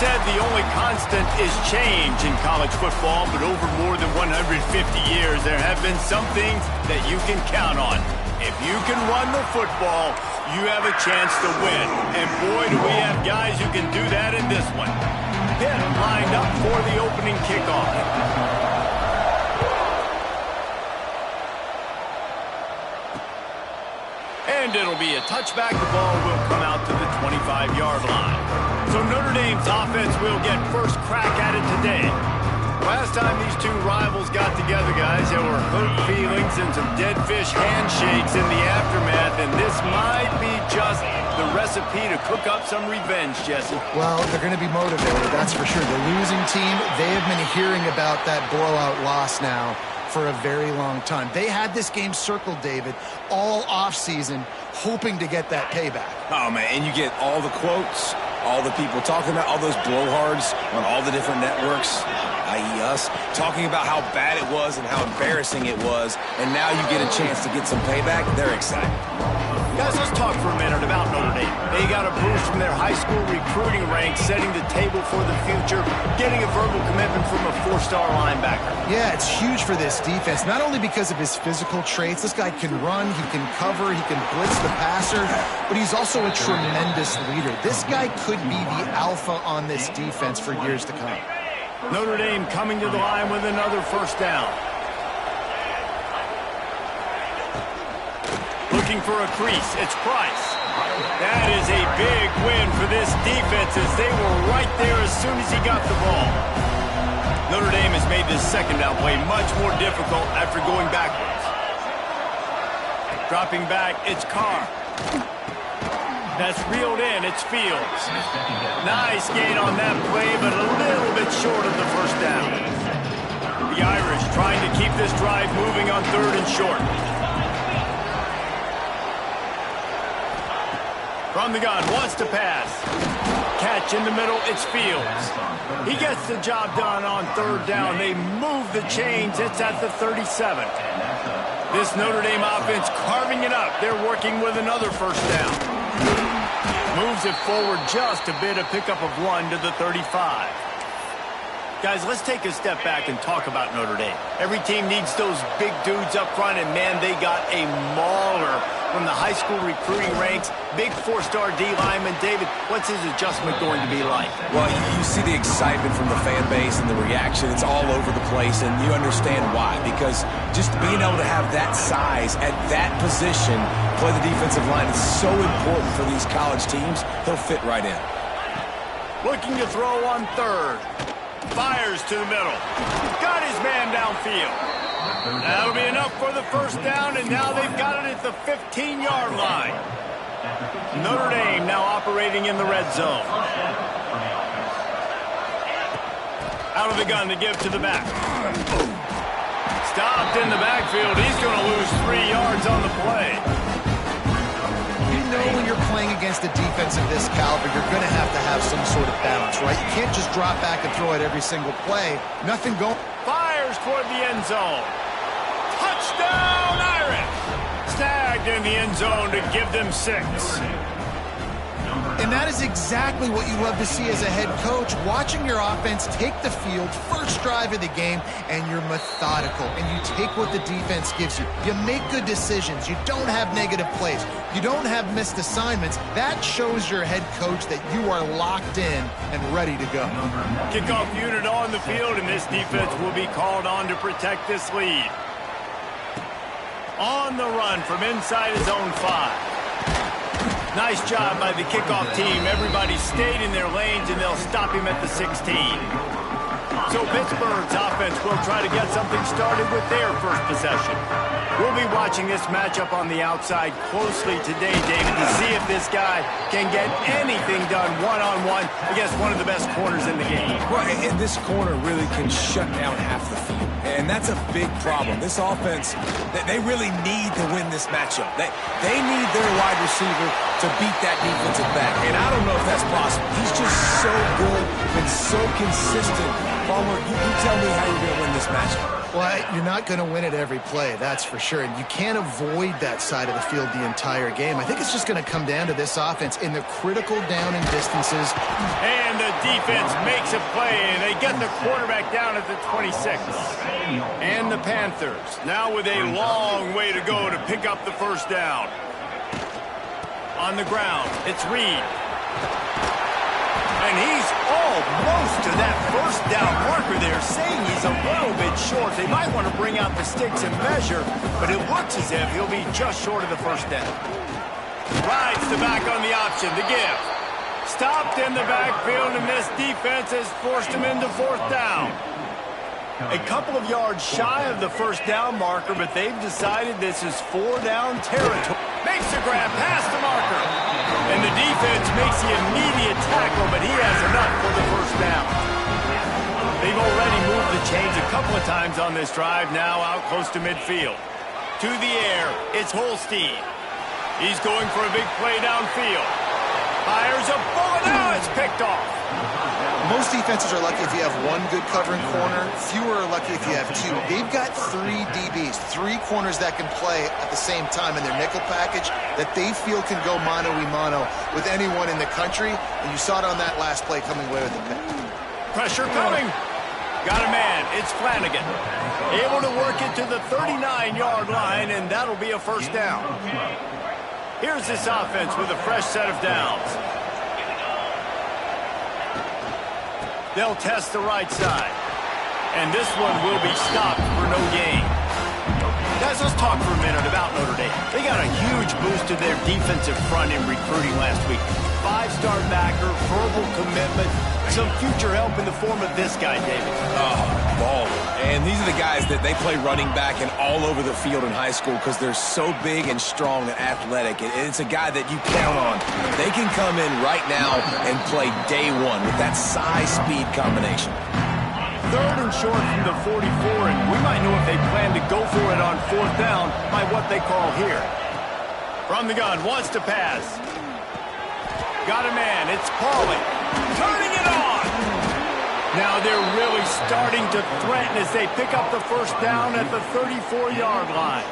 said the only constant is change in college football, but over more than 150 years, there have been some things that you can count on. If you can run the football, you have a chance to win. And boy, do we have guys who can do that in this one. Pitt lined up for the opening kickoff. And it'll be a touchback. The ball will come out to the 25-yard line. So Notre Dame's offense will get first crack at it today. Last time these two rivals got together, guys, there were hurt feelings and some dead fish handshakes in the aftermath, and this might be just the recipe to cook up some revenge, Jesse. Well, they're going to be motivated, that's for sure. The losing team, they have been hearing about that blowout loss now for a very long time. They had this game circled, David, all offseason, hoping to get that payback. Oh, man, and you get all the quotes, all the people talking about all those blowhards on all the different networks, i.e. us, talking about how bad it was and how embarrassing it was, and now you get a chance to get some payback. They're excited. Guys, let's talk for a minute about Notre Dame. They got a boost from their high school recruiting ranks, setting the table for the future, getting a verbal commitment from a four-star linebacker. Yeah, it's huge for this defense, not only because of his physical traits. This guy can run, he can cover, he can blitz the passer, but he's also a tremendous leader. This guy could be the alpha on this defense for years to come. Notre Dame coming to the line with another first down. Looking for a crease, it's Price. That is a big win for this defense as they were right there as soon as he got the ball. Notre Dame has made this second down play much more difficult after going backwards. Dropping back, it's Carr. That's reeled in, it's Fields. Nice gain on that play, but a little bit short of the first down. The Irish trying to keep this drive moving on third and short. From the gun, wants to pass. Catch in the middle, it's Fields. He gets the job done on third down. They move the chains, it's at the 37. This Notre Dame offense carving it up. They're working with another first down. Moves it forward just a bit, a pickup of 1 to the 35. Guys, let's take a step back and talk about Notre Dame. Every team needs those big dudes up front, and man, they got a mauler from the high school recruiting ranks. Big four-star D lineman. David, what's his adjustment going to be like? Well, you see the excitement from the fan base and the reaction. It's all over the place, and you understand why. Because just being able to have that size at that position, play the defensive line, is so important for these college teams. He'll fit right in. Looking to throw on third. Fires to the middle. Got his man downfield. That'll be enough for the first down, and now they've got it at the 15-yard line. Notre Dame now operating in the red zone. Out of the gun to give to the back. Stopped in the backfield. He's going to lose 3 yards on the play. You know when you're playing against a defense of this caliber, you're going to have some sort of balance, right? You can't just drop back and throw it every single play. Nothing going. Fires toward the end zone. Touchdown, Irish! Snagged in the end zone to give them 6. And that is exactly what you love to see as a head coach, watching your offense take the field, first drive of the game, and you're methodical, and you take what the defense gives you. You make good decisions. You don't have negative plays. You don't have missed assignments. That shows your head coach that you are locked in and ready to go. Kickoff unit on the field, and this defense will be called on to protect this lead. On the run from inside his own 5. Nice job by the kickoff team. Everybody stayed in their lanes, and they'll stop him at the 16. So Pittsburgh's offense will try to get something started with their first possession. We'll be watching this matchup on the outside closely today, David, to see if this guy can get anything done one-on-one against one of the best corners in the game. Well, and this corner really can shut down half the field. And that's a big problem. This offense, they really need to win this matchup. They need their wide receiver to beat that defensive back. And I don't know if that's possible. He's just so good and so consistent Palmer, you tell me how you're going to win this matchup. Well, you're not going to win it every play, that's for sure. And you can't avoid that side of the field the entire game. I think it's just going to come down to this offense in the critical down and distances. And the defense makes a play, and they get the quarterback down at the 26. And the Panthers now with a long way to go to pick up the first down. On the ground, it's Reed. And he's almost to that first down marker there, saying he's a little bit short. They might want to bring out the sticks and measure, but it looks as if he'll be just short of the first down. Rides the back on the option, the give. Stopped in the backfield, and this defense has forced him into fourth down. A couple of yards shy of the first down marker, but they've decided this is 4-down territory. Makes a grab past the marker. And the defense makes the immediate tackle, but he has enough for the first down. They've already moved the chains a couple of times on this drive, now out close to midfield. To the air, it's Holstein. He's going for a big play downfield. Fires a bullet, now it's picked off. Most defenses are lucky if you have one good covering corner. Fewer are lucky if you have two. They've got 3 DBs, 3 corners that can play at the same time in their nickel package that they feel can go mano-a-mano with anyone in the country. And you saw it on that last play coming away with the pick. Pressure coming. Got a man. It's Flanagan. Able to work it to the 39-yard line, and that'll be a first down. Here's this offense with a fresh set of downs. They'll test the right side. And this one will be stopped for no gain. Guys, let's talk for a minute about Notre Dame. They got a huge boost to their defensive front in recruiting last week. 5-star backer, verbal commitment, some future help in the form of this guy, David. Oh, baller. And these are the guys that they play running back and all over the field in high school because they're so big and strong and athletic. And it's a guy that you count on. They can come in right now and play day one with that size-speed combination. 3rd and short from the 44, and we might know if they plan to go for it on 4th down by what they call here. From the gun, wants to pass. Got a man, it's Pauly. Turning it on! Now they're really starting to threaten as they pick up the first down at the 34-yard line.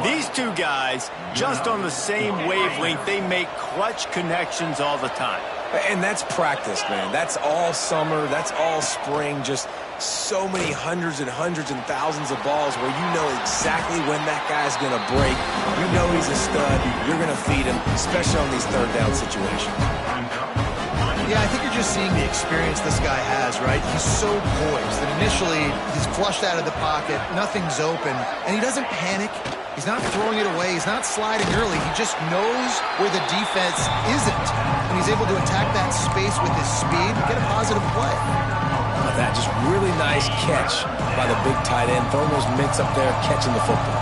These two guys, just on the same wavelength, they make clutch connections all the time. And that's practice, man. That's all summer. That's all spring. Just so many hundreds and thousands of balls where you know exactly when that guy's going to break. You know he's a stud. You're going to feed him, especially on these 3rd down situations. Yeah, I think you're just seeing the experience this guy has, right? He's so poised that initially he's flushed out of the pocket, nothing's open, and he doesn't panic. He's not throwing it away. He's not sliding early. He just knows where the defense isn't, and he's able to attack that space with his speed and get a positive play. That just really nice catch by the big tight end. Throwing those mitts up there, catching the football.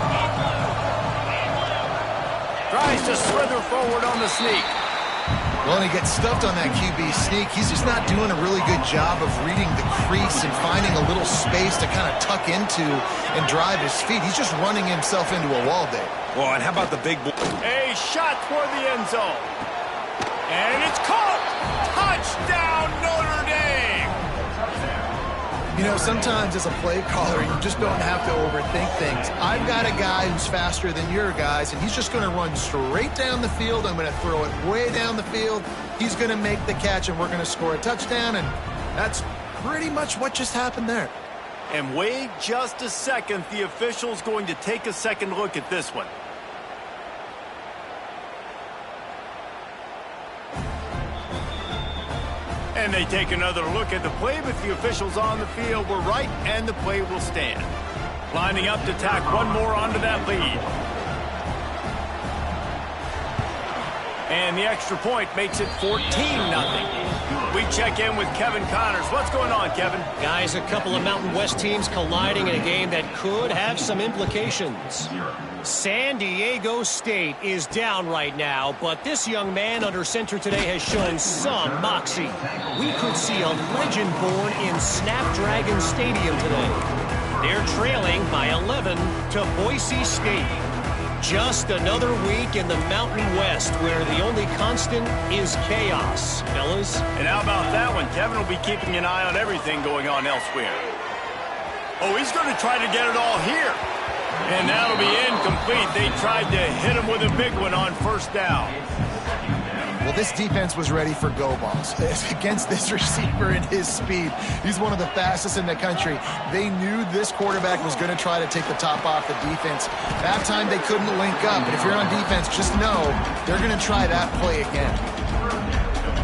Tries to slither forward on the sneak. Well, and he gets stuffed on that QB sneak. He's just not doing a really good job of reading the crease and finding a little space to kind of tuck into and drive his feet. He's just running himself into a wall there. Well, and how about the big boy? A shot toward the end zone. And it's caught. Touchdown, Notre Dame. You know, sometimes as a play caller, you just don't have to overthink things. I've got a guy who's faster than your guys, and he's just going to run straight down the field. I'm going to throw it way down the field. He's going to make the catch, and we're going to score a touchdown, and that's pretty much what just happened there. And wait just a second. The official's going to take a second look at this one. And they take another look at the play, but the officials on the field were right, and the play will stand. Lining up to tack one more onto that lead. And the extra point makes it 14-0. We check in with Kevin Connors. What's going on, Kevin? Guys, a couple of Mountain West teams colliding in a game that could have some implications. San Diego State is down right now, but this young man under center today has shown some moxie. We could see a legend born in Snapdragon Stadium today. They're trailing by 11 to Boise State. Just another week in the Mountain West where the only constant is chaos, fellas. And how about that one? Kevin will be keeping an eye on everything going on elsewhere. Oh, he's going to try to get it all here. And that'll be incomplete. They tried to hit him with a big one on first down. Well, this defense was ready for go balls against this receiver and his speed. He's one of the fastest in the country. They knew this quarterback was going to try to take the top off the defense. That time they couldn't link up, but if you're on defense, just know they're going to try that play again.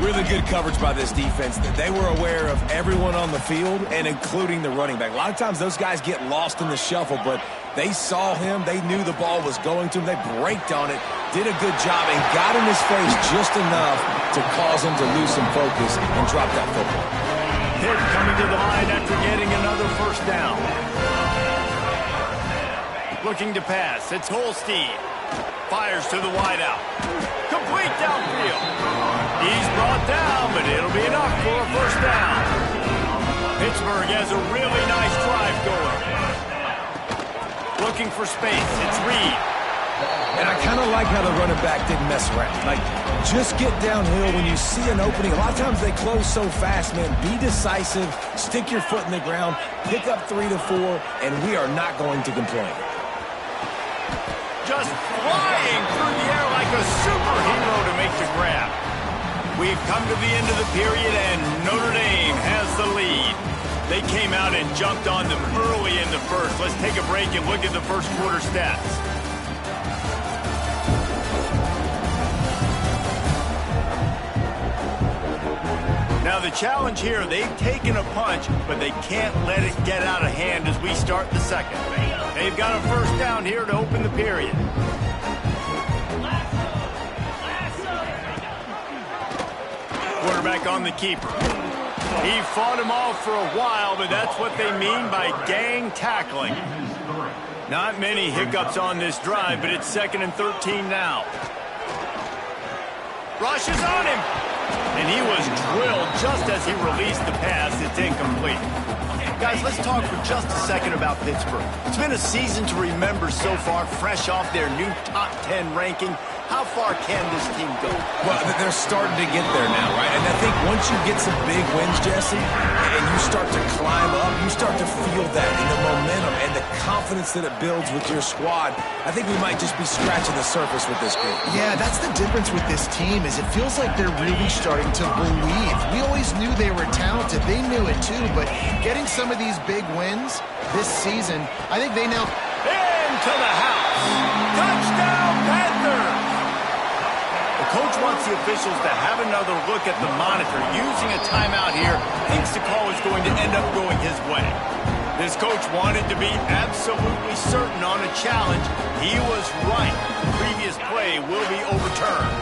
Really good coverage by this defense. They were aware of everyone on the field and including the running back. A lot of times those guys get lost in the shuffle, but they saw him. They knew the ball was going to him. They braked on it, did a good job, and got in his face just enough to cause him to lose some focus and drop that football. Pitt coming to the line after getting another first down. Looking to pass. It's Holstein. Fires to the wideout. Complete downfield. He's brought down, but it'll be enough for a first down. Pittsburgh has a really nice drive going. Looking for space. It's Reed. And I kind of like how the running back didn't mess around. Like, just get downhill when you see an opening. A lot of times they close so fast, man. Be decisive. Stick your foot in the ground. Pick up 3 to 4, and we are not going to complain. Just flying through the air like a superhero to make the grab. We've come to the end of the period, and Notre Dame has the lead. They came out and jumped on them early in the first. Let's take a break and look at the first quarter stats. Now the challenge here, they've taken a punch, but they can't let it get out of hand as we start the second. They've got a first down here to open the period. Quarterback on the keeper. He fought him off for a while, but that's what they mean by gang tackling. Not many hiccups on this drive, but it's 2nd and 13 now. Rush is on him. And he was drilled just as he released the pass. It's incomplete. Guys, let's talk for just a second about Pittsburgh. It's been a season to remember so far, fresh off their new top 10 ranking. How far can this team go? Well, they're starting to get there now, right? And I think once you get some big wins, Jesse, and you start to climb up, you start to feel that in the momentum and the confidence that it builds with your squad. I think we might just be scratching the surface with this group. Yeah, that's the difference with this team is it feels like they're really starting to believe. We always knew they were talented. They knew it too, but getting some of these big wins this season, I think they now... Into the house. Touchdown, Panthers! The coach wants the officials to have another look at the monitor. Using a timeout here, thinks the call is going to end up going his way. This coach wanted to be absolutely certain on a challenge. He was right. The previous play will be overturned.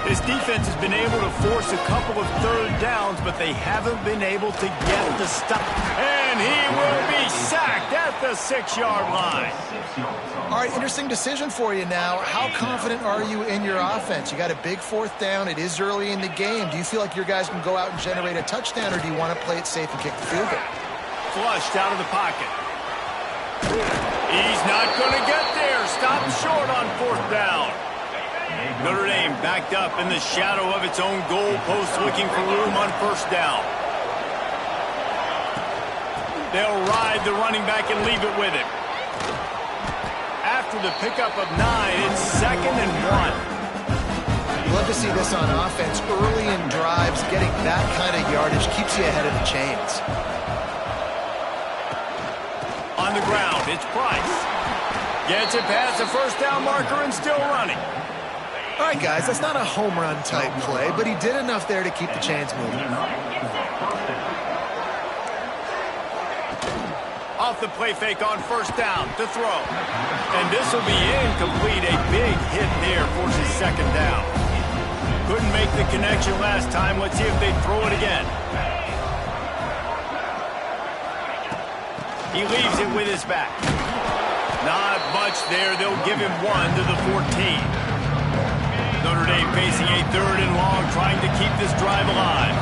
This defense has been able to force a couple of third downs, but they haven't been able to get the stop. And he will be sacked at the 6-yard line. All right, interesting decision for you now. How confident are you in your offense? You got a big 4th down. It is early in the game. Do you feel like your guys can go out and generate a touchdown, or do you want to play it safe and kick the field goal? Flushed out of the pocket. He's not going to get there. Stopped short on 4th down. Notre Dame backed up in the shadow of its own goal post, looking for room on 1st down. They'll ride the running back and leave it with him. After the pickup of 9, it's 2nd and 1. Love to see this on offense. Early in drives, getting that kind of yardage keeps you ahead of the chains. On the ground, it's Price. Gets it past the 1st down marker and still running. All right, guys, that's not a home run type play, but he did enough there to keep the chains moving. Off the play fake on 1st down to throw. And this will be incomplete. A big hit there forces 2nd down. Couldn't make the connection last time. Let's see if they throw it again. He leaves it with his back. Not much there. They'll give him 1 to the 14. Notre Dame facing a 3rd and long, trying to keep this drive alive.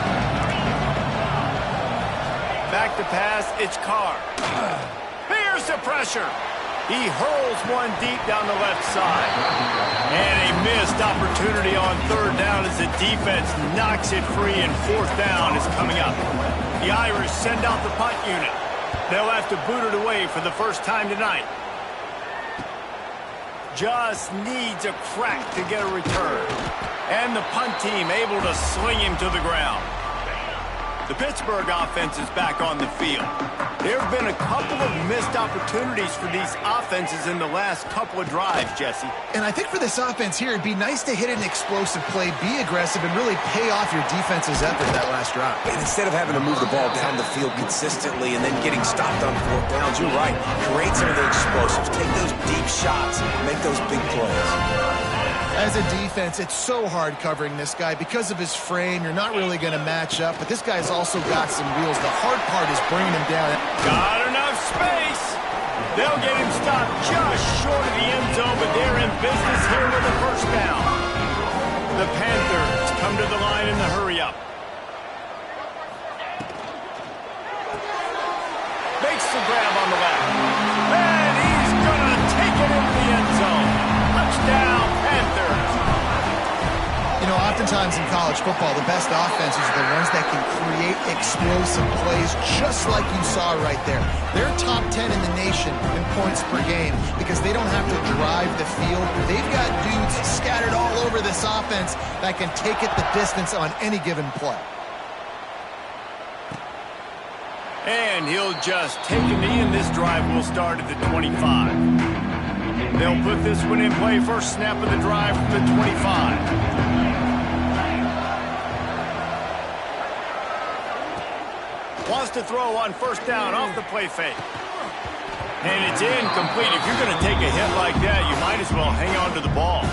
Back to pass, it's Carr. Here's the pressure. He hurls one deep down the left side. And a missed opportunity on third down as the defense knocks it free, and fourth down is coming up. The Irish send out the punt unit. They'll have to boot it away for the first time tonight. Just needs a crack to get a return. And the punt team able to sling him to the ground. The Pittsburgh offense is back on the field. There have been a couple of missed opportunities for these offenses in the last couple of drives, Jesse. And I think for this offense here, it'd be nice to hit an explosive play, be aggressive, and really pay off your defense's effort that last drive. And instead of having to move the ball down the field consistently and then getting stopped on fourth downs, you're right. Create some of the explosives. Take those deep shots. Make those big plays. As a defense, it's so hard covering this guy. Because of his frame, you're not really going to match up, but this guy's also got some wheels. The hard part is bringing him down. Got enough space. They'll get him stopped just short of the end zone, but they're in business here with a first down. The Panthers come to the line in the hurry-up. Makes the grab on the left. And he's going to take it into the end zone. Touchdown, Panthers. You know, oftentimes in college football, the best offenses are the ones that can create explosive plays just like you saw right there. They're top 10 in the nation in points per game because they don't have to drive the field. They've got dudes scattered all over this offense that can take it the distance on any given play. And he'll just take a knee, and this drive will start at the 25. They'll put this one in play. First snap of the drive from the 25. Wants to throw on first down off the play fake. And it's incomplete. If you're going to take a hit like that, you might as well hang on to the ball.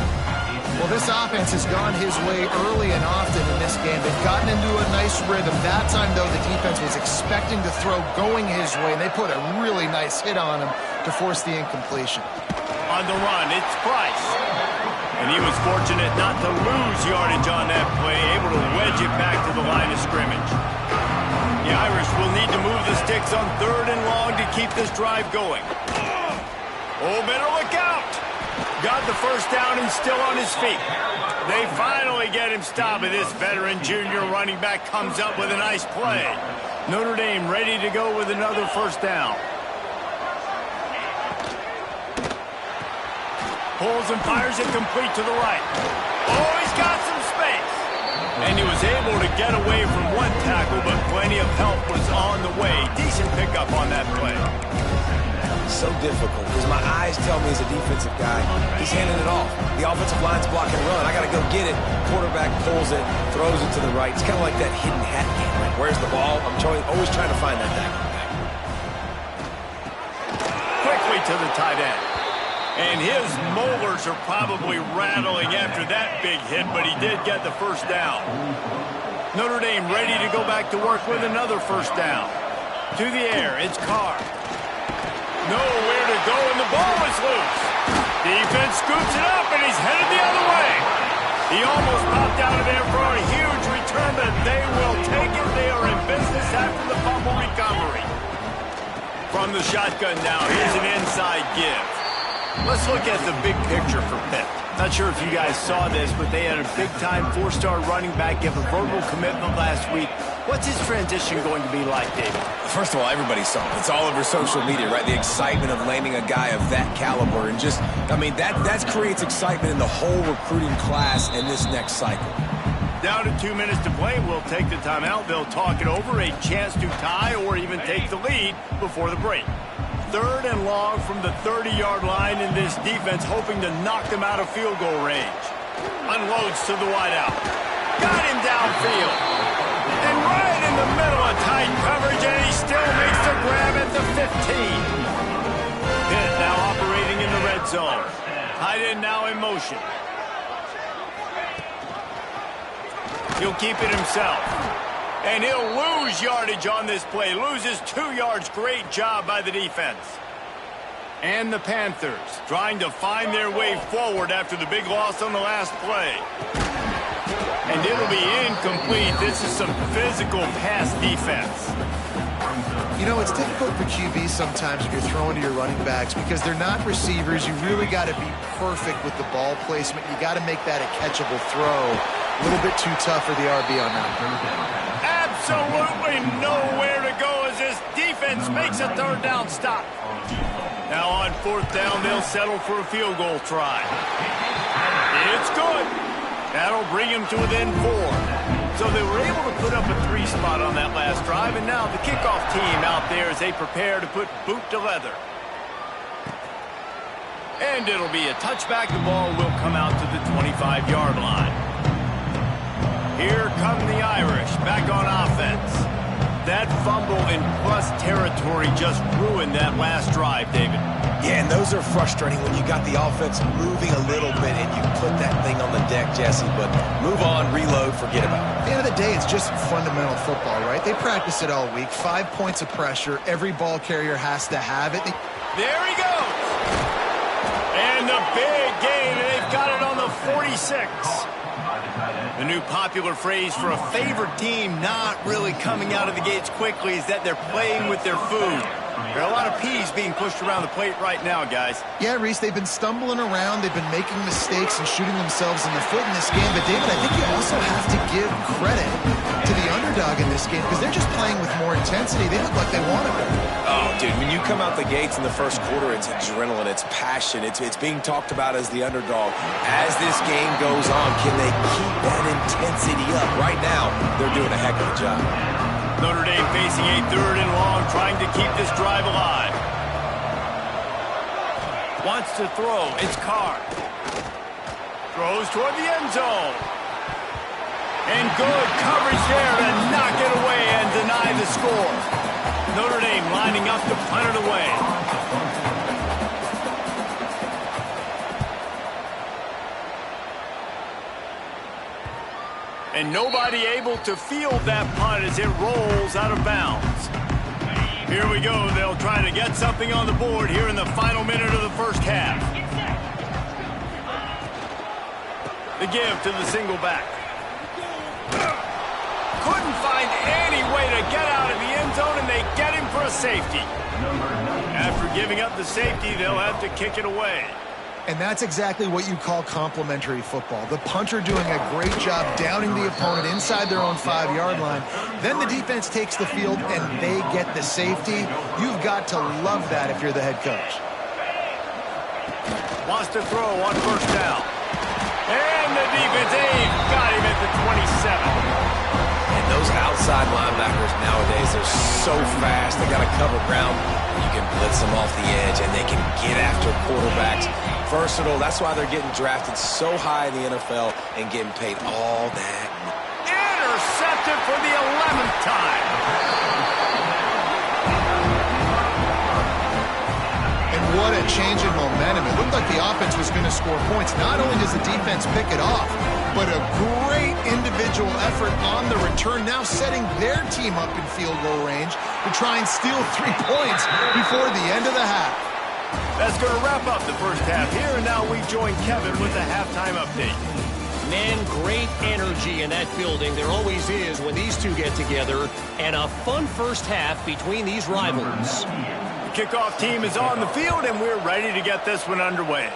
Well, this offense has gone his way early and often in this game. They've gotten into a nice rhythm. That time, though, the defense was expecting to throw going his way, and they put a really nice hit on him to force the incompletion. On the run, it's Price. And he was fortunate not to lose yardage on that play, able to wedge it back to the line of scrimmage. The Irish will need to move the sticks on third and long to keep this drive going. Oh, better look out. Got the first down and still on his feet. They finally get him stopped, and this veteran junior running back comes up with a nice play. Notre Dame ready to go with another first down. Pulls and fires it complete to the right. Oh, he's got some space. And he was able to get away from one tackle, but plenty of help was on the way. Decent pickup on that play. So difficult because my eyes tell me as a defensive guy, he's handing it off. The offensive line's blocking run. I got to go get it. Quarterback pulls it, throws it to the right. It's kind of like that hidden hat game. Like, where's the ball? I'm always trying to find that thing. Quickly to the tight end. And his molars are probably rattling after that big hit, but he did get the first down. Notre Dame ready to go back to work with another first down. To the air, it's Carr. Nowhere to go, and the ball is loose. Defense scoops it up, and he's headed the other way. He almost popped out of there for a huge return, but they will take it. They are in business after the fumble recovery. From the shotgun now, here's an inside give. Let's look at the big picture for Pitt. Not sure if you guys saw this, but they had a big-time four-star running back give a verbal commitment last week. What's his transition going to be like, David? First of all, everybody saw it. It's all over social media, right? The excitement of landing a guy of that caliber. And just, I mean, that creates excitement in the whole recruiting class in this next cycle. Down to 2 minutes to play. We'll take the timeout. They'll talk it over. A chance to tie or even take the lead before the break. Third and long from the 30-yard line, in this defense hoping to knock them out of field goal range. Unloads to the wideout. Got him downfield. And right in the middle of tight coverage, and he still makes the grab at the 15. Pitt now operating in the red zone. Tight end now in motion. He'll keep it himself. And he'll lose yardage on this play. Loses 2 yards. Great job by the defense. And the Panthers trying to find their way forward after the big loss on the last play. And it'll be incomplete. This is some physical pass defense. You know, it's difficult for QBs sometimes when you're throwing to your running backs because they're not receivers. You really got to be perfect with the ball placement. You got to make that a catchable throw. A little bit too tough for the RB on that. Absolutely nowhere to go as this defense makes a third down stop. Now on fourth down, they'll settle for a field goal try. It's good. That'll bring him to within 4. So they were able to put up a 3 spot on that last drive, and now the kickoff team out there as they prepare to put boot to leather. And it'll be a touchback. The ball will come out to the 25-yard line. Here come the Irish back on offense. That fumble in plus territory just ruined that last drive, David. Yeah, and those are frustrating when you got the offense moving a little bit and you put that thing on the deck, Jesse. But move on, reload, forget about it. At the end of the day, it's just fundamental football, right? They practice it all week. 5 points of pressure. Every ball carrier has to have it. There he goes. And the big gain, and they've got it on the 46. The new popular phrase for a favored team not really coming out of the gates quickly is that they're playing with their food. There are a lot of peas being pushed around the plate right now, guys. Yeah, Reese, they've been stumbling around. They've been making mistakes and shooting themselves in the foot in this game. But, David, I think you also have to give credit to the underdog in this game because they're just playing with more intensity. They look like they want it. Oh, dude, when you come out the gates in the first quarter, it's adrenaline, it's passion, it's being talked about as the underdog. As this game goes on, can they keep that intensity up? Right now, they're doing a heck of a job. Notre Dame facing a 3rd and long, trying to keep this drive alive. Wants to throw. It's Carr. Throws toward the end zone. And good coverage there to knock it away and deny the score. Notre Dame lining up to punt it away. And nobody able to field that punt as it rolls out of bounds. Here we go. They'll try to get something on the board here in the final minute of the first half. The give to the single back. Couldn't find any way to get out of the end zone, and they get him for a safety. After giving up the safety, they'll have to kick it away. And that's exactly what you call complementary football. The punter doing a great job downing the opponent inside their own 5-yard line. Then the defense takes the field and they get the safety. You've got to love that if you're the head coach. Wants to throw on first down. And the defense got him at the 27. And those outside linebackers nowadays, they're so fast. They got to cover ground. You can blitz them off the edge, and they can get after quarterbacks. Versatile. That's why they're getting drafted so high in the NFL and getting paid all that. Intercepted for the 11th time. And what a change in momentum. It looked like the offense was going to score points. Not only does the defense pick it off, but a great individual effort on the return, now setting their team up in field goal range to try and steal 3 points before the end of the half. That's going to wrap up the first half here, and now we join Kevin with the halftime update. Man, great energy in that building. There always is when these two get together, and a fun first half between these rivals. The kickoff team is on the field, and we're ready to get this one underway.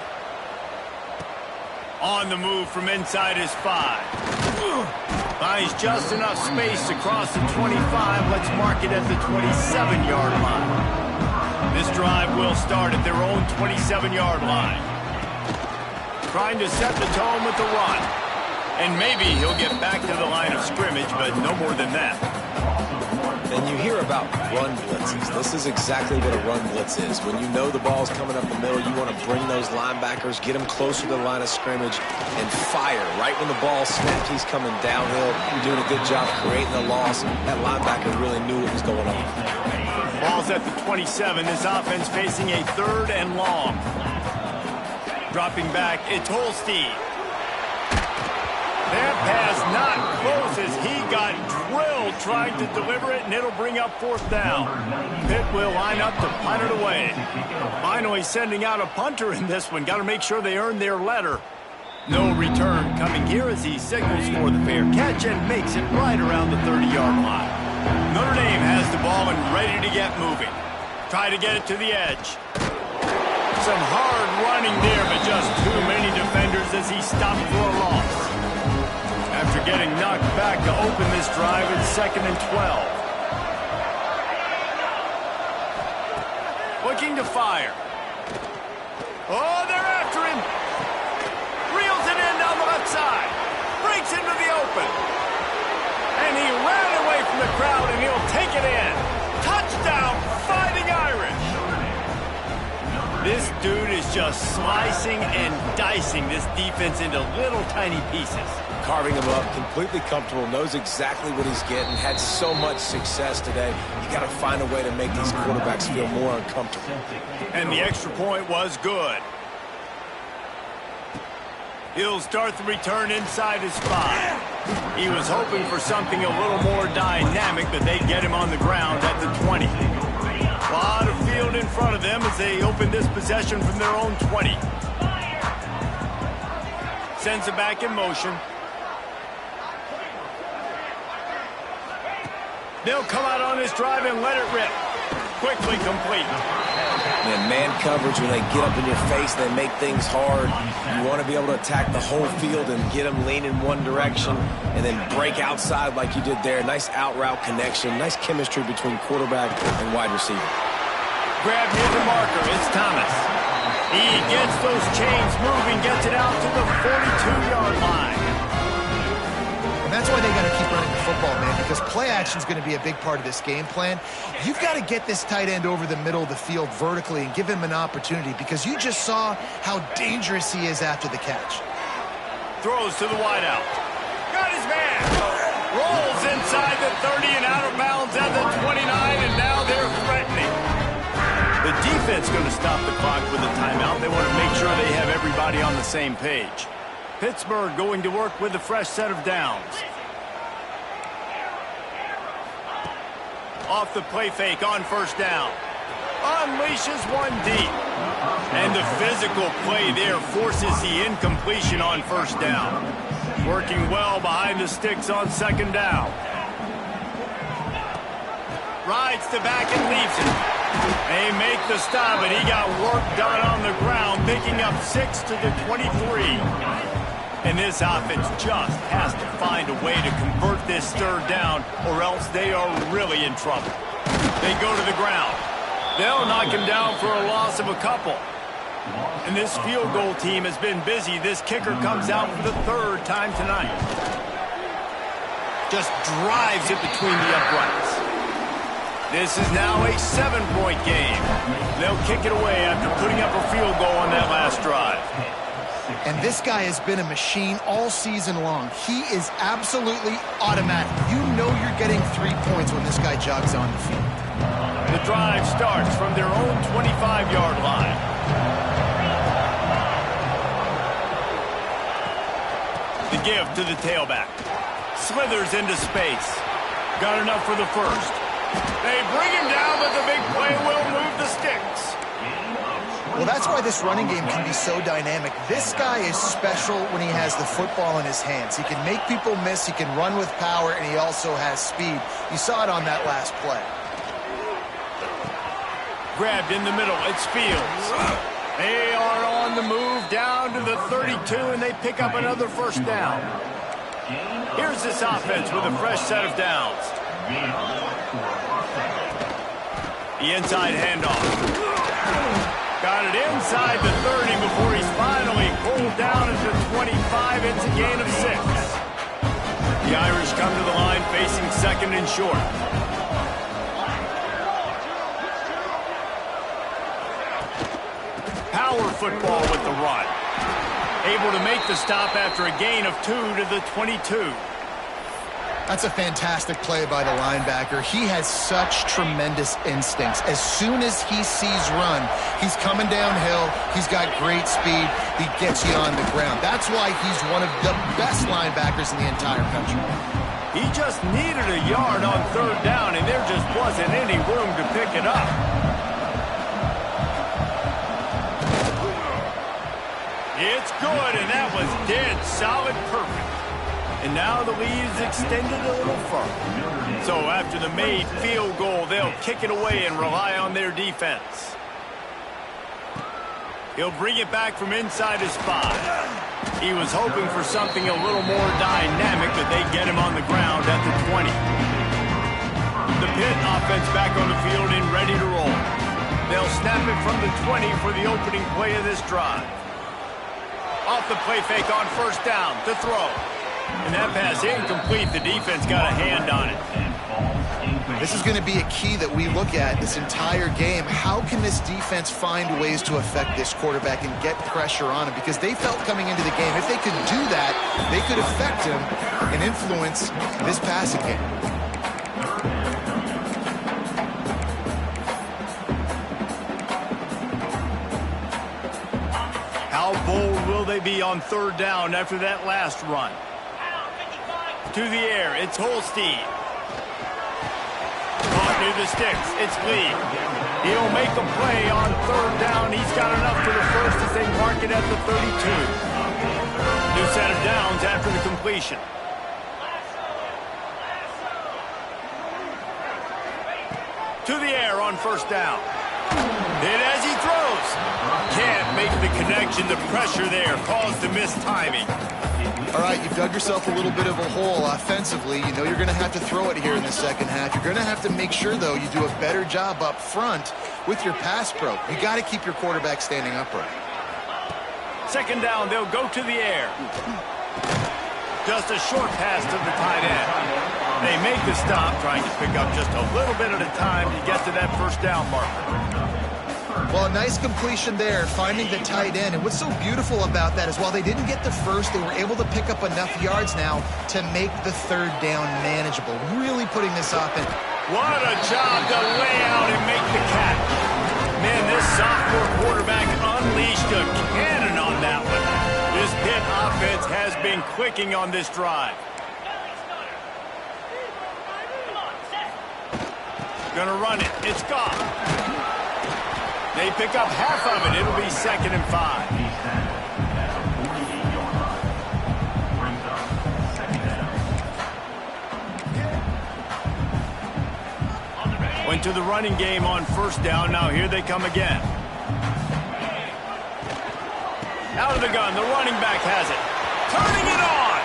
On the move from inside his 5. Finds just enough space to cross the 25. Let's mark it at the 27-yard line. This drive will start at their own 27-yard line. Trying to set the tone with the run. And maybe he'll get back to the line of scrimmage, but no more than that. And you hear about run blitzes. This is exactly what a run blitz is. When you know the ball's coming up the middle, you want to bring those linebackers, get them closer to the line of scrimmage, and fire. Right when the ball snapped, he's coming downhill, doing a good job creating a loss. That linebacker really knew what was going on. Ball's at the 27. This offense facing a 3rd and long. Dropping back, it's Holstein. That pass not close as he got drilled trying to deliver it, and it'll bring up 4th down. Pitt will line up to punt it away. Finally sending out a punter in this one. Got to make sure they earn their letter. No return coming here as he signals for the fair catch and makes it right around the 30-yard line. Notre Dame has the ball and ready to get moving. Try to get it to the edge. Some hard running there, but just too many defenders as he stopped for a loss. After getting knocked back to open this drive, it's 2nd and 12. Looking to fire. Oh, they're after him. Reels it in down the left side. Breaks into the open. And he ran away from the crowd, and he'll take it in. Touchdown, Fighting Irish. This dude is just slicing and dicing this defense into little tiny pieces. Carving him up, completely comfortable, knows exactly what he's getting, had so much success today. You got to find a way to make these quarterbacks feel more uncomfortable. And the extra point was good. He'll start the return inside his 5. He was hoping for something a little more dynamic, but they get him on the ground at the 20. A lot of field in front of them as they open this possession from their own 20. Sends it back in motion. They'll come out on this drive and let it rip. Quickly complete. Man coverage, when they get up in your face, they make things hard. You want to be able to attack the whole field and get them leaning one direction and then break outside like you did there. Nice out-route connection. Nice chemistry between quarterback and wide receiver. Grab near the marker. It's Thomas. He gets those chains moving, gets it out to the 42-yard line. And that's why they got to keep running the football, man, because play action is going to be a big part of this game plan. You've got to get this tight end over the middle of the field vertically and give him an opportunity, because you just saw how dangerous he is after the catch. Throws to the wideout. Got his man. Rolls inside the 30 and out of bounds at the 29, and now they're threatening. The defense going to stop the clock with a timeout. They want to make sure they have everybody on the same page. Pittsburgh going to work with a fresh set of downs. Off the play fake on first down. Unleashes one deep. And the physical play there forces the incompletion on first down. Working well behind the sticks on second down. Rides the back and leaves it. They make the stop, and he got work done on the ground, picking up 6 to the 23. And this offense just has to find a way to convert this third down, or else they are really in trouble. They go to the ground. They'll knock him down for a loss of a couple. And this field goal team has been busy. This kicker comes out for the 3rd time tonight. Just drives it between the uprights. This is now a 7-point game. They'll kick it away after putting up a field goal on that last drive. And this guy has been a machine all season long. He is absolutely automatic. You know you're getting 3 points when this guy jogs on the field. The drive starts from their own 25-yard line. The give to the tailback. Slithers into space. Got enough for the first. They bring him down, but the big play will move the sticks. Well, that's why this running game can be so dynamic. This guy is special when he has the football in his hands. He can make people miss, he can run with power, and he also has speed. You saw it on that last play. Grabbed in the middle, it's Fields. They are on the move down to the 32, and they pick up another first down. Here's this offense with a fresh set of downs. The inside handoff. Got it inside the 30 before he's finally pulled down at the 25. It's a gain of 6. The Irish come to the line facing 2nd and short. Power football with the run. Able to make the stop after a gain of 2 to the 22. That's a fantastic play by the linebacker. He has such tremendous instincts. As soon as he sees run, he's coming downhill. He's got great speed. He gets you on the ground. That's why he's one of the best linebackers in the entire country. He just needed a yard on 3rd down, and there just wasn't any room to pick it up. It's good, and that was dead solid perfect. And now the lead is extended a little further. So after the made field goal, they'll kick it away and rely on their defense. He'll bring it back from inside his 5. He was hoping for something a little more dynamic, but they get him on the ground at the 20. The Pitt offense back on the field and ready to roll. They'll snap it from the 20 for the opening play of this drive. Off the play fake on first down to throw. And that pass incomplete. The defense got a hand on it. This is going to be a key that we look at this entire game. How can this defense find ways to affect this quarterback and get pressure on him? Because they felt coming into the game, if they could do that, they could affect him and influence this passing game. How bold will they be on third down after that last run? To the air, it's Holstein. Caught near the sticks, it's Lee. He'll make a play on third down. He's got enough for the first as they mark it at the 32. New set of downs after the completion. To the air on first down. Hit as he throws. Can't make the connection. The pressure there caused the missed timing. All right, you've dug yourself a little bit of a hole offensively. You know you're going to have to throw it here in the second half. You're going to have to make sure, though, you do a better job up front with your pass pro. You got to keep your quarterback standing upright. Second down, they'll go to the air. Just a short pass to the tight end. They make the stop, trying to pick up just a little bit at a time to get to that first down marker. Well, a nice completion there, finding the tight end. And what's so beautiful about that is while they didn't get the first, they were able to pick up enough yards now to make the third down manageable. Really putting this up. What a job to lay out and make the catch. Man, this sophomore quarterback unleashed a cannon on that one. This Pitt offense has been clicking on this drive. Gonna run it. It's gone. They pick up half of it. It'll be 2nd and 5. Went to the running game on first down. Now here they come again. Out of the gun. The running back has it. Turning it on.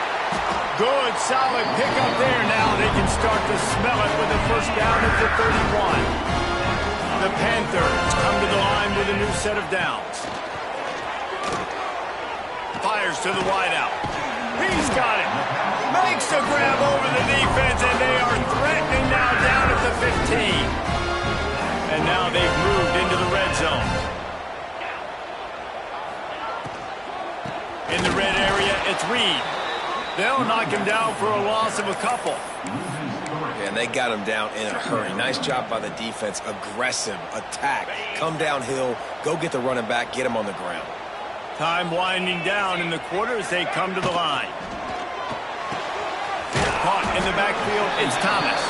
Good, solid pickup there. Now they can start to smell it with the first down at the 31. The Panthers come to the line with a new set of downs. Fires to the wideout. He's got it. Makes the grab over the defense, and they are threatening now down at the 15. And now they've moved into the red zone. In the red area, it's Reed. They'll knock him down for a loss of a couple. And they got him down in a hurry. Nice job by the defense. Aggressive attack. Come downhill. Go get the running back. Get him on the ground. Time winding down in the quarter as they come to the line. Caught in the backfield. It's Thomas.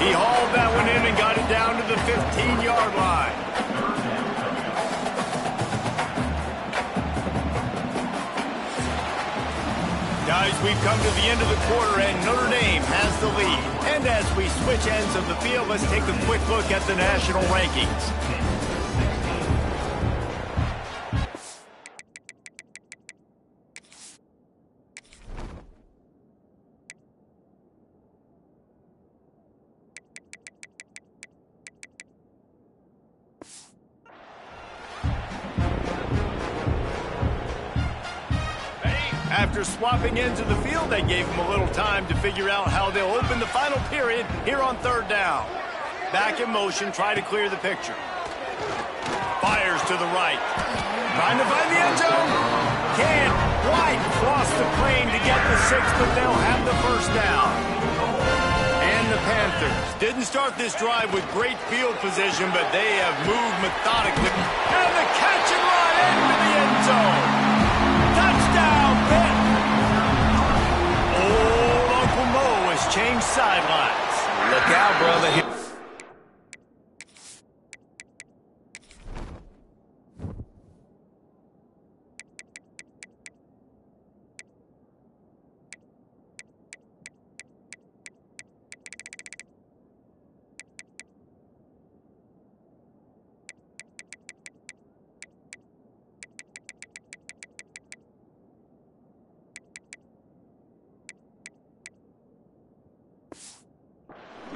He hauled that one in and got it down to the 15-yard line. Guys, we've come to the end of the quarter, and Notre Dame has the lead. And as we switch ends of the field, let's take a quick look at the national rankings. After swapping ends of the field, they gave him a little time to figure out how they'll open the final period here on third down. Back in motion, try to clear the picture. Fires to the right. Trying to find the end zone. Can't quite cross the plane to get the 6, but they'll have the first down. And the Panthers didn't start this drive with great field position, but they have moved methodically. And the catch and run into the end zone. Touchdown, Pitt! Old Uncle Mo has changed sidelines. Look out, brother.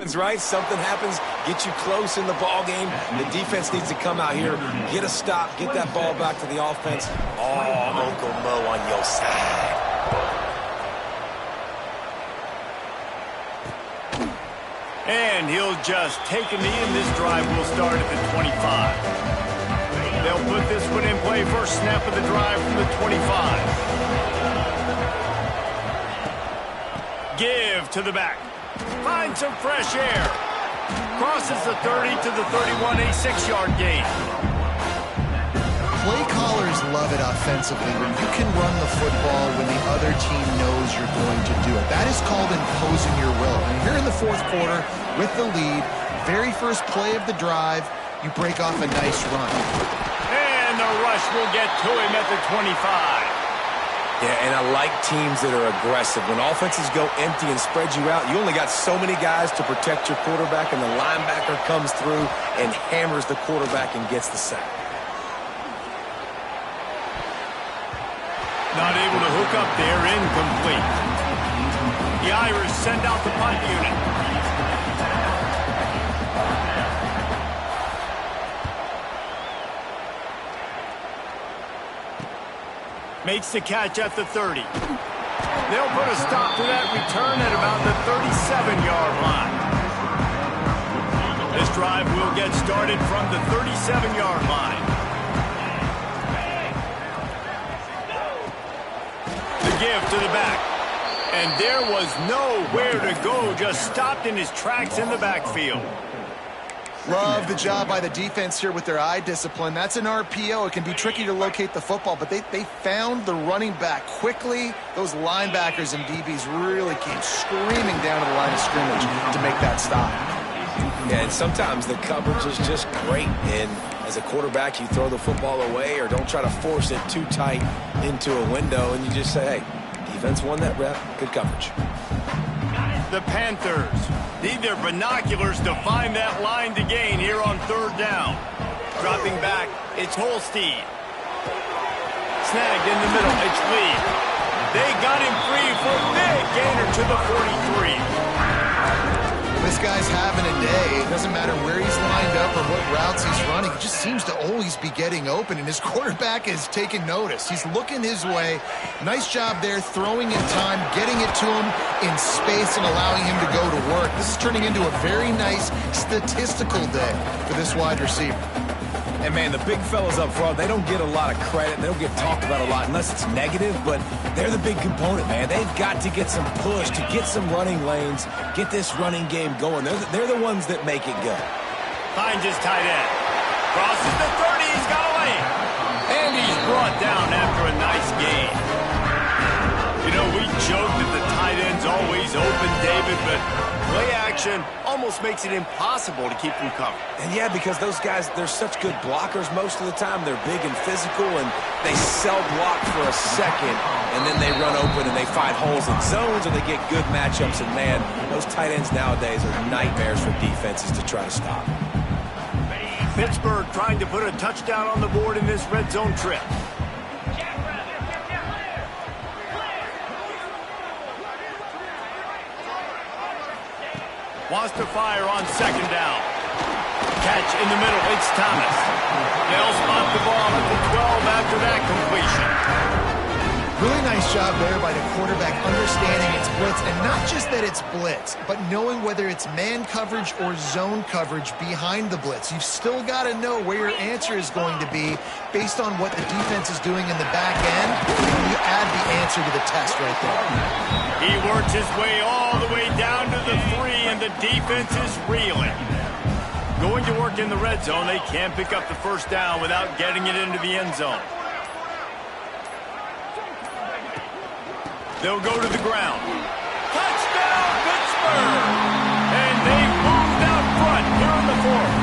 happens, right? Something happens, get you close in the ball game. The defense needs to come out here, get a stop, get that ball back to the offense. Oh, Uncle Mo on your side. And he'll just take a knee, and this drive will start at the 25. They'll put this one in play. First snap of the drive from the 25. Give to the back. Find some fresh air. Crosses the 30 to the 31, a 6-yard gain. Play callers love it offensively when you can run the football when the other team knows you're going to do it. That is called imposing your will. And here in the fourth quarter with the lead, very first play of the drive, you break off a nice run. And the rush will get to him at the 25. Yeah, and I like teams that are aggressive. When offenses go empty and spread you out, you only got so many guys to protect your quarterback, and the linebacker comes through and hammers the quarterback and gets the sack. Not able to hook up there, incomplete. The Irish send out the punt unit. Makes the catch at the 30. They'll put a stop to that return at about the 37-yard line. This drive will get started from the 37-yard line. The give to the back. And there was nowhere to go, just stopped in his tracks in the backfield. Love the job by the defense here with their eye discipline. That's an RPO. It can be tricky to locate the football, but they found the running back quickly. Those linebackers and DBs really came screaming down to the line of scrimmage to make that stop. Yeah, and sometimes the coverage is just great. And as a quarterback, you throw the football away or don't try to force it too tight into a window, and you just say, hey, defense won that rep. Good coverage. The Panthers need their binoculars to find that line to gain here on third down. Dropping back, it's Holstein. Snagged in the middle, it's Lee. They got him free for a big gainer to the 43. This guy's having a day. It doesn't matter where he's lined up or what routes he's running. He just seems to always be getting open, and his quarterback is taking notice. He's looking his way. Nice job there, throwing in time, getting it to him in space, and allowing him to go to work. This is turning into a very nice statistical day for this wide receiver. And, man, the big fellas up front, they don't get a lot of credit. They don't get talked about a lot unless it's negative, but they're the big component, man. They've got to get some push, to get some running lanes, get this running game going. They're the ones that make it go. Finds his tight end. Crosses the 30. He's got away. And he's brought down after a nice gain. You know, we joke that the tight end's always open, David, but play action almost makes it impossible to keep them covered. And yeah, because those guys, they're such good blockers most of the time. They're big and physical, and they sell block for a second, and then they run open and they find holes in zones, or they get good matchups. And man, those tight ends nowadays are nightmares for defenses to try to stop. Pittsburgh trying to put a touchdown on the board in this red zone trip. Wants to fire on second down. Catch in the middle, it's Thomas. They'll spot the ball at the 12 after that completion. Really nice job there by the quarterback understanding it's blitz, and not just that it's blitz, but knowing whether it's man coverage or zone coverage behind the blitz. You've still got to know where your answer is going to be based on what the defense is doing in the back end, and you add the answer to the test right there. He works his way all the way down to the 3, and the defense is reeling. Going to work in the red zone, they can't pick up the first down without getting it into the end zone. They'll go to the ground. Touchdown, Pittsburgh! And they moved out front here in the fourth.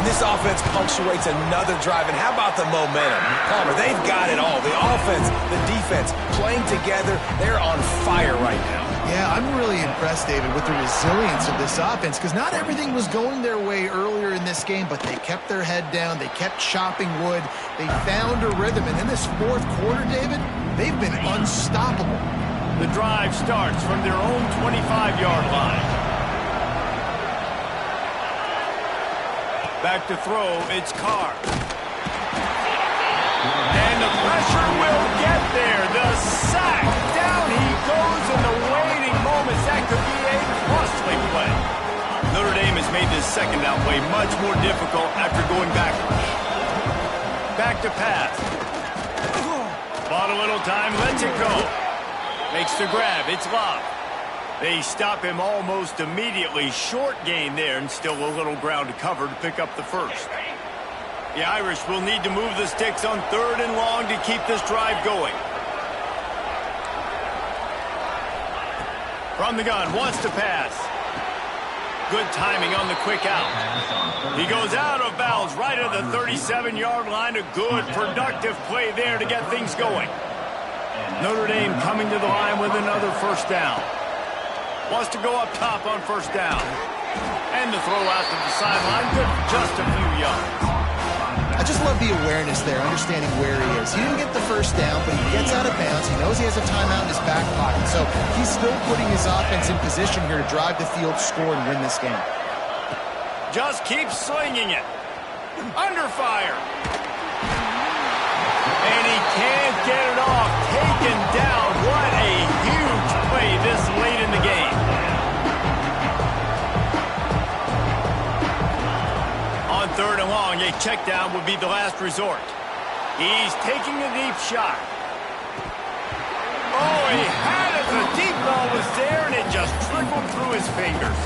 And this offense punctuates another drive. And how about the momentum? Palmer, they've got it all. The offense, the defense, playing together. They're on fire right now. Yeah, I'm really impressed, David, with the resilience of this offense, because not everything was going their way earlier in this game, but they kept their head down. They kept chopping wood. They found a rhythm. And in this fourth quarter, David, they've been unstoppable. The drive starts from their own 25-yard line. Back to throw, it's Carr. And the pressure will get there. The sack. Down he goes in the waiting moments. That could be a costly play. Notre Dame has made this second down play much more difficult after going backwards. Back to pass. Bought a little time, lets it go. Makes the grab, it's Love. They stop him almost immediately. Short gain there, and still a little ground to cover to pick up the first. The Irish will need to move the sticks on 3rd and long to keep this drive going. From the gun, wants to pass. Good timing on the quick out. He goes out of bounds right at the 37-yard line. A good, productive play there to get things going. Notre Dame coming to the line with another first down. Wants to go up top on first down. And the throw out to the sideline. Good for just a few yards. I just love the awareness there, understanding where he is. He didn't get the first down, but he gets out of bounds. He knows he has a timeout in his back pocket. So he's still putting his offense in position here to drive the field, score, and win this game. Just keep slinging it. Under fire. And he can't get it off. Taken down. What a huge play this late in the game. On 3rd and long, a check down would be the last resort. He's taking a deep shot. Oh, he had it. The deep ball was there, and it just trickled through his fingers.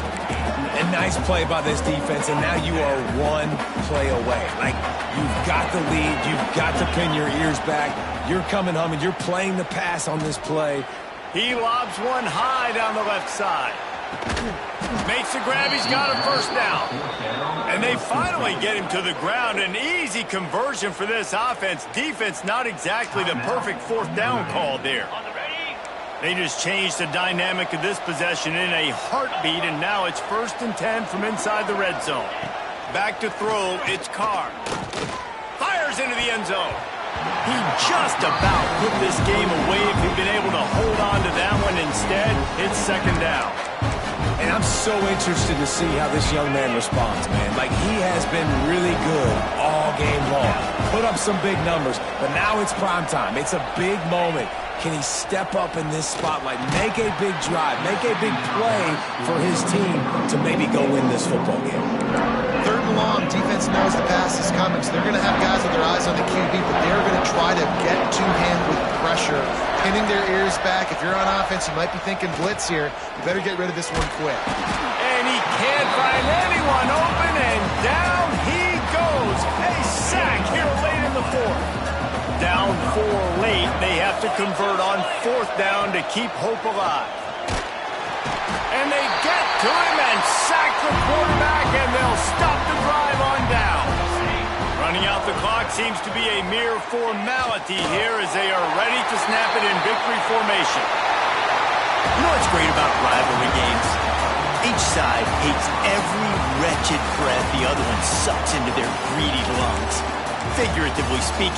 A nice play by this defense, and now you are one play away. Like, you've got the lead. You've got to pin your ears back. You're coming home, and you're playing the pass on this play. He lobs one high down the left side. Makes the grab. He's got a first down. And they finally get him to the ground. An easy conversion for this offense. Defense not exactly the perfect 4th down call there. They just changed the dynamic of this possession in a heartbeat, and now it's 1st and 10 from inside the red zone. Back to throw, it's Carr. Fires into the end zone. He just about put this game away if he'd been able to hold on to that one. Instead, it's 2nd down. And I'm so interested to see how this young man responds, man. Like, he has been really good all game long. Put up some big numbers, but now it's prime time. It's a big moment. Can he step up in this spotlight, make a big drive, make a big play for his team to maybe go win this football game? 3rd and long, defense knows the pass is coming, so they're going to have guys with their eyes on the QB, but they're going to try to get to him with pressure, pinning their ears back. If you're on offense, you might be thinking blitz here. You better get rid of this one quick. And he can't find anyone open, and down he goes. A sack here late in the 4th. Down 4 late, they have to convert on 4th down to keep hope alive. And they get to him and sack the quarterback, and they'll stop the drive on down. Running out the clock seems to be a mere formality here as they are ready to snap it in victory formation. You know what's great about rivalry games? Each side hates every wretched breath the other one sucks into their greedy lungs. Figuratively speaking,